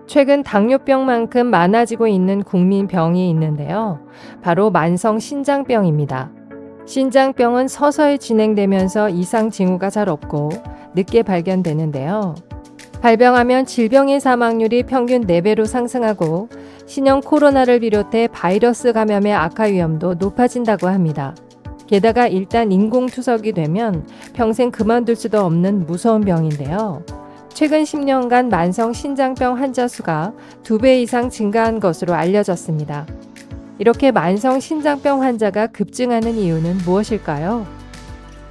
최근 당뇨병만큼 많아지고 있는 국민병이 있는데요. 바로 만성 신장병입니다. 신장병은 서서히 진행되면서 이상 징후가 잘 없고 늦게 발견되는데요. 발병하면 질병의 사망률이 평균 4배로 상승하고 신형 코로나를 비롯해 바이러스 감염의 악화 위험도 높아진다고 합니다. 게다가 일단 인공투석이 되면 평생 그만둘 수도 없는 무서운 병인데요. 최근 10년간 만성 신장병 환자 수가 2배 이상 증가한 것으로 알려졌습니다. 이렇게 만성 신장병 환자가 급증하는 이유는 무엇일까요?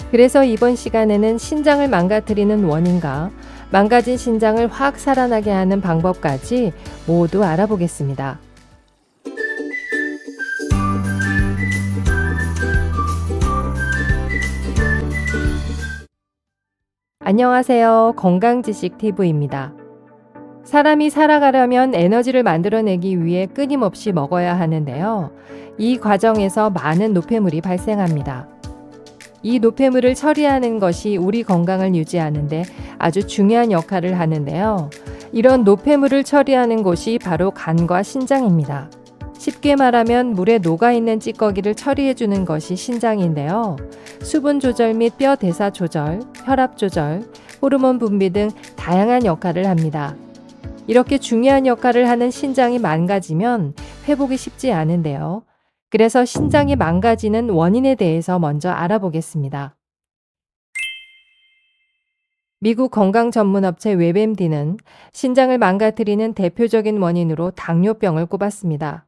그래서 이번 시간에는 신장을 망가뜨리는 원인과 망가진 신장을 확 살아나게 하는 방법까지 모두 알아보겠습니다. 안녕하세요. 건강지식TV입니다. 사람이 살아가려면 에너지를 만들어내기 위해 끊임없이 먹어야 하는데요. 이 과정에서 많은 노폐물이 발생합니다. 이 노폐물을 처리하는 것이 우리 건강을 유지하는 데 아주 중요한 역할을 하는데요. 이런 노폐물을 처리하는 곳이 바로 간과 신장입니다. 쉽게 말하면 물에 녹아있는 찌꺼기를 처리해주는 것이 신장인데요. 수분 조절 및 뼈 대사 조절, 혈압 조절, 호르몬 분비 등 다양한 역할을 합니다. 이렇게 중요한 역할을 하는 신장이 망가지면 회복이 쉽지 않은데요. 그래서 신장이 망가지는 원인에 대해서 먼저 알아보겠습니다. 미국 건강 전문 업체 웹엠디는 신장을 망가뜨리는 대표적인 원인으로 당뇨병을 꼽았습니다.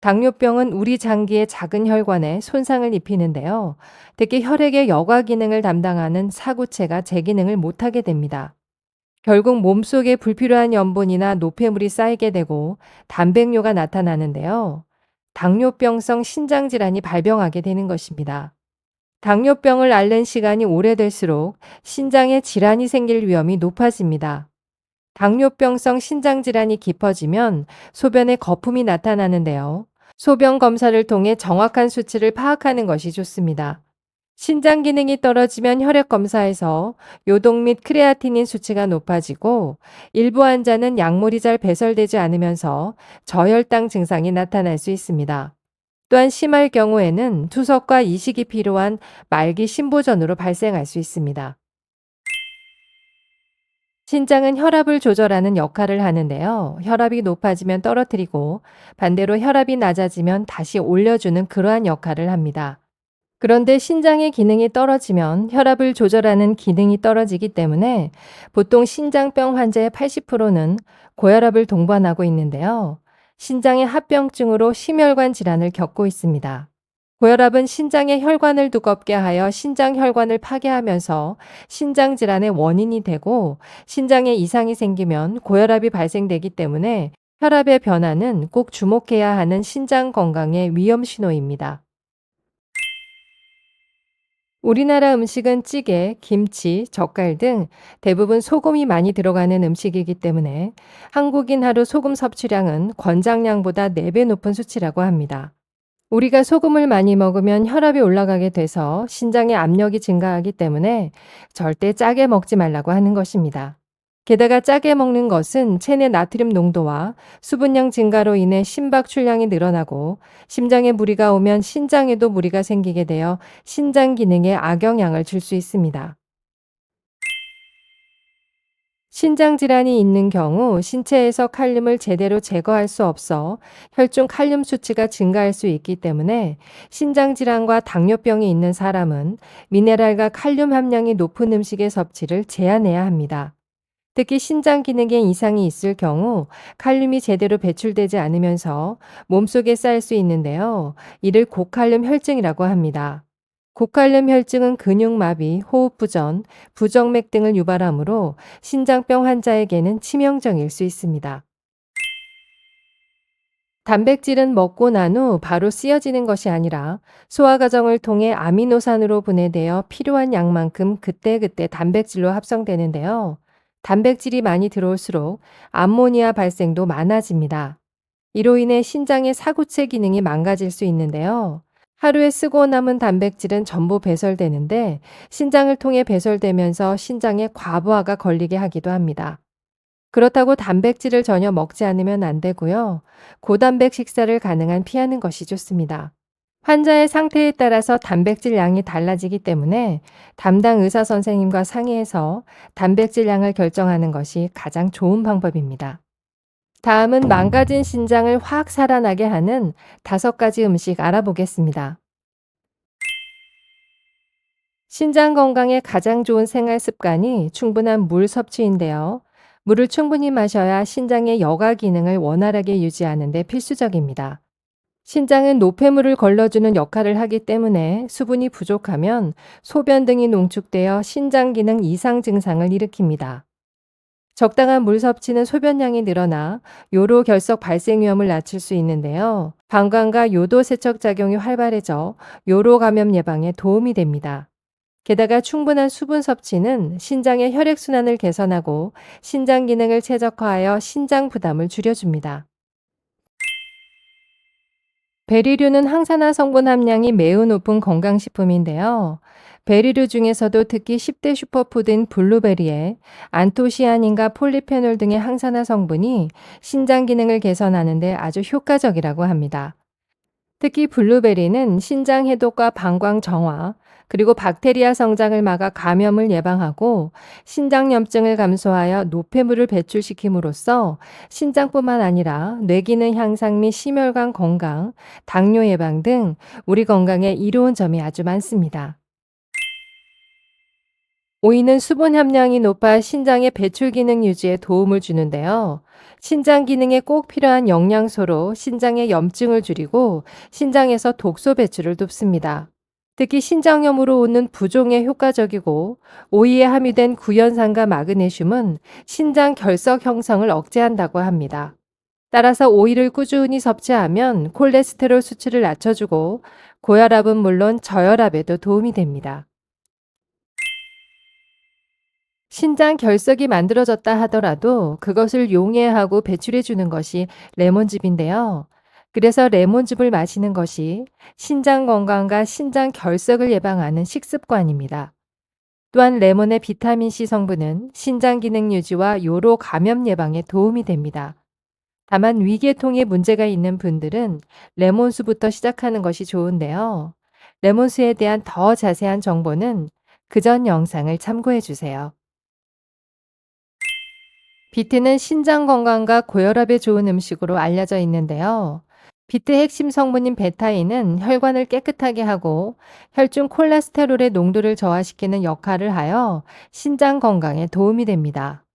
당뇨병은 우리 장기의 작은 혈관에 손상을 입히는데요. 특히 혈액의 여과 기능을 담당하는 사구체가 제 기능을 못하게 됩니다. 결국 몸속에 불필요한 염분이나 노폐물이 쌓이게 되고 단백뇨가 나타나는데요. 당뇨병성 신장질환이 발병하게 되는 것입니다. 당뇨병을 앓는 시간이 오래될수록 신장에 질환이 생길 위험이 높아집니다. 당뇨병성 신장질환이 깊어지면 소변에 거품이 나타나는데요. 소변 검사를 통해 정확한 수치를 파악하는 것이 좋습니다. 신장 기능이 떨어지면 혈액 검사에서 요동 및 크레아티닌 수치가 높아지고 일부 환자는 약물이 잘 배설되지 않으면서 저혈당 증상이 나타날 수 있습니다. 또한 심할 경우에는 투석과 이식이 필요한 말기 신부전으로 발생할 수 있습니다. 신장은 혈압을 조절하는 역할을 하는데요. 혈압이 높아지면 떨어뜨리고 반대로 혈압이 낮아지면 다시 올려주는 그러한 역할을 합니다. 그런데 신장의 기능이 떨어지면 혈압을 조절하는 기능이 떨어지기 때문에 보통 신장병 환자의 80%는 고혈압을 동반하고 있는데요. 신장의 합병증으로 심혈관 질환을 겪고 있습니다. 고혈압은 신장의 혈관을 두껍게 하여 신장 혈관을 파괴하면서 신장 질환의 원인이 되고 신장에 이상이 생기면 고혈압이 발생되기 때문에 혈압의 변화는 꼭 주목해야 하는 신장 건강의 위험 신호입니다. 우리나라 음식은 찌개, 김치, 젓갈 등 대부분 소금이 많이 들어가는 음식이기 때문에 한국인 하루 소금 섭취량은 권장량보다 4배 높은 수치라고 합니다. 우리가 소금을 많이 먹으면 혈압이 올라가게 돼서 신장의 압력이 증가하기 때문에 절대 짜게 먹지 말라고 하는 것입니다. 게다가 짜게 먹는 것은 체내 나트륨 농도와 수분량 증가로 인해 심박 출량이 늘어나고 심장에 무리가 오면 신장에도 무리가 생기게 되어 신장 기능에 악영향을 줄 수 있습니다. 신장 질환이 있는 경우 신체에서 칼륨을 제대로 제거할 수 없어 혈중 칼륨 수치가 증가할 수 있기 때문에 신장 질환과 당뇨병이 있는 사람은 미네랄과 칼륨 함량이 높은 음식의 섭취를 제한해야 합니다. 특히 신장 기능에 이상이 있을 경우 칼륨이 제대로 배출되지 않으면서 몸속에 쌓일 수 있는데요. 이를 고칼륨 혈증이라고 합니다. 고칼륨 혈증은 근육마비, 호흡부전, 부정맥 등을 유발하므로 신장병 환자에게는 치명적일 수 있습니다. 단백질은 먹고 난 후 바로 쓰여지는 것이 아니라 소화 과정을 통해 아미노산으로 분해되어 필요한 양만큼 그때그때 단백질로 합성되는데요. 단백질이 많이 들어올수록 암모니아 발생도 많아집니다. 이로 인해 신장의 사구체 기능이 망가질 수 있는데요. 하루에 쓰고 남은 단백질은 전부 배설되는데 신장을 통해 배설되면서 신장에 과부하가 걸리게 하기도 합니다. 그렇다고 단백질을 전혀 먹지 않으면 안 되고요. 고단백 식사를 가능한 피하는 것이 좋습니다. 환자의 상태에 따라서 단백질 양이 달라지기 때문에 담당 의사 선생님과 상의해서 단백질 양을 결정하는 것이 가장 좋은 방법입니다. 다음은 망가진 신장을 확 살아나게 하는 5가지 음식 알아보겠습니다. 신장 건강에 가장 좋은 생활 습관이 충분한 물 섭취인데요. 물을 충분히 마셔야 신장의 여가 기능을 원활하게 유지하는 데 필수적입니다. 신장은 노폐물을 걸러주는 역할을 하기 때문에 수분이 부족하면 소변 등이 농축되어 신장 기능 이상 증상을 일으킵니다. 적당한 물 섭취는 소변량이 늘어나 요로 결석 발생 위험을 낮출 수 있는데요. 방광과 요도 세척 작용이 활발해져 요로 감염 예방에 도움이 됩니다. 게다가 충분한 수분 섭취는 신장의 혈액순환을 개선하고 신장 기능을 최적화하여 신장 부담을 줄여줍니다. 베리류는 항산화 성분 함량이 매우 높은 건강식품인데요. 베리류 중에서도 특히 10대 슈퍼푸드인 블루베리에 안토시아닌과 폴리페놀 등의 항산화 성분이 신장 기능을 개선하는 데 아주 효과적이라고 합니다. 특히 블루베리는 신장 해독과 방광 정화, 그리고 박테리아 성장을 막아 감염을 예방하고 신장염증을 감소하여 노폐물을 배출시킴으로써 신장뿐만 아니라 뇌기능 향상 및 심혈관 건강, 당뇨 예방 등 우리 건강에 이로운 점이 아주 많습니다. 오이는 수분 함량이 높아 신장의 배출 기능 유지에 도움을 주는데요. 신장 기능에 꼭 필요한 영양소로 신장의 염증을 줄이고 신장에서 독소 배출을 돕습니다. 특히 신장염으로 오는 부종에 효과적이고 오이에 함유된 구연산과 마그네슘은 신장 결석 형성을 억제한다고 합니다. 따라서 오이를 꾸준히 섭취하면 콜레스테롤 수치를 낮춰주고 고혈압은 물론 저혈압에도 도움이 됩니다. 신장 결석이 만들어졌다 하더라도 그것을 용해하고 배출해 주는 것이 레몬즙인데요. 그래서 레몬즙을 마시는 것이 신장 건강과 신장 결석을 예방하는 식습관입니다. 또한 레몬의 비타민C 성분은 신장 기능 유지와 요로 감염 예방에 도움이 됩니다. 다만 위계통에 문제가 있는 분들은 레몬수부터 시작하는 것이 좋은데요. 레몬수에 대한 더 자세한 정보는 그전 영상을 참고해 주세요. 비트는 신장 건강과 고혈압에 좋은 음식으로 알려져 있는데요. 비트 핵심 성분인 베타인은 혈관을 깨끗하게 하고 혈중 콜레스테롤의 농도를 저하시키는 역할을 하여 신장 건강에 도움이 됩니다.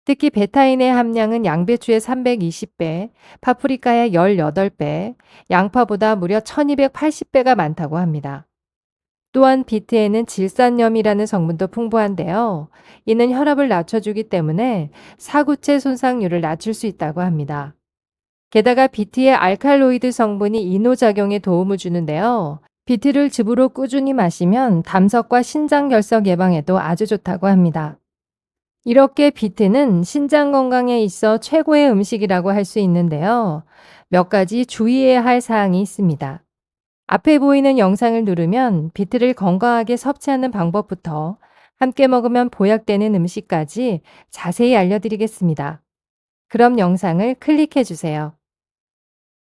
특히 베타인의 함량은 양배추의 320배, 파프리카의 18배, 양파보다 무려 1280배가 많다고 합니다. 또한 비트에는 질산염이라는 성분도 풍부한데요. 이는 혈압을 낮춰주기 때문에 사구체 손상률을 낮출 수 있다고 합니다. 게다가 비트의 알칼로이드 성분이 이노작용에 도움을 주는데요. 비트를 즙으로 꾸준히 마시면 담석과 신장 결석 예방에도 아주 좋다고 합니다. 이렇게 비트는 신장 건강에 있어 최고의 음식이라고 할 수 있는데요. 몇 가지 주의해야 할 사항이 있습니다. 앞에 보이는 영상을 누르면 비트를 건강하게 섭취하는 방법부터 함께 먹으면 보약되는 음식까지 자세히 알려드리겠습니다. 그럼 영상을 클릭해 주세요.